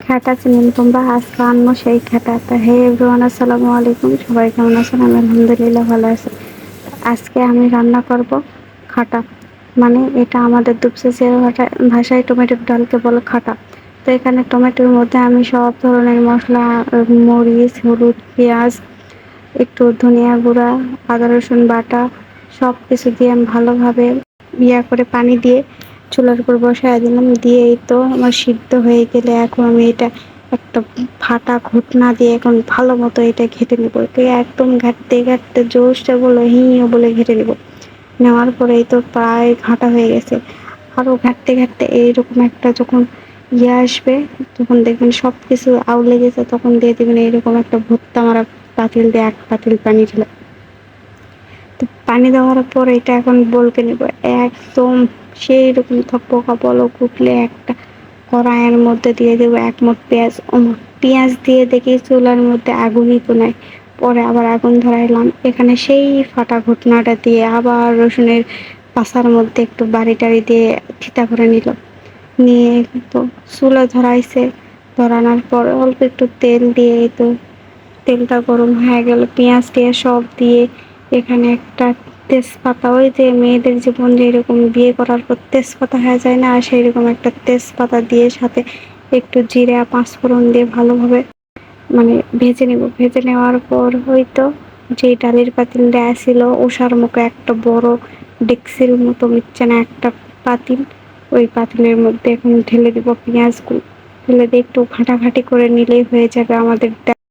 খাটা চিনেন তোমরা? আজকে আনবো সেই খাটা। তা হে এভরিওয়ান, আসসালামু আলাইকুম। সবাই কেমন আছেন? আমি আলহামদুলিল্লাহ ভালো আছি। আজকে আমি রান্না করব খাটা, মানে এটা আমাদের দুপচাচিয়ার ভাষায় টমেটোর ডালকে বলে খাটা। তো এখানে টমেটোর মধ্যে আমি সব ধরনের মশলা, মরিচ, হলুদ, পেঁয়াজ, একটু ধনিয়া গুঁড়া, আদা রসুন বাটা সব কিছু দিয়ে আমি ভালোভাবে করে পানি দিয়ে চুলার উপর বসায় দিলাম। দিয়ে এই তো আমার সিদ্ধ হয়ে গেলে এখন আমি এটা একটা ফাটা ঘুটনা দিয়ে এখন ভালো মতো এটা ঘেটে নেব। একদম ঘাটতে ঘাটতে জোরসে বলে হিঁ বলে ঘেটে নেব। নেওয়ার পরে এই তো প্রায় ঘাটা হয়ে গেছে। আরো ঘাটতে ঘাটতে এইরকম একটা যখন আসবে, তখন দেখবেন সব কিছু আউলে গেছে, তখন দিয়ে দেবেন এইরকম একটা ভর্তা মারা পাতিল দিয়ে 1 পাতিল পানি ঢেলে। তো পানি দেওয়ার পর এটা এখন বলকে নেব একদম সেই রকম থকবকা বলক উঠলে একটা কড়াইয়ের মধ্যে দিয়ে দেবো 1 মুঠ পেঁয়াজ। পেঁয়াজ দিয়ে দেখি চুলার মধ্যে আগুনই তো নাই। পরে আবার আগুন ধরাইলাম, এখানে সেই ফাটা ঘুটনাটা দিয়ে আবার রসুনের পাছার মধ্যে একটু বাড়ি টাড়ি দিয়ে থিতা করে নিল। নিয়ে তো চুলা ধরাইছে। ধরানোর পর অল্প একটু তেল দিয়ে এই তো তেলটা গরম হয়ে গেল, পেঁয়াজ টিয়াজ সব দিয়ে এখানে একটা তেজপাতা, ওই যে মেয়েদের জীবন যেরকম বিয়ে করার পর তেজপাতা হয়ে যায় না, সেই রকম একটা তেজপাতা দিয়ে সাথে একটু জিরা পাঁচফোড়ন দিয়ে ভালোভাবে মানে ভেজে নেব। ভেজে নেওয়ার পর হয়তো যে ডালের পাতিল দেয়া ছিল ওষার মুখে একটা বড় ডেক্সির মতো নিচ্ছে না একটা পাতিল, ওই পাতিলের মধ্যে এখন ঢেলে দিব পেঁয়াজগুলো। ঢেলে দিয়ে একটু ঘাটাঘাটি করে নিলেই হয়ে যাবে আমাদের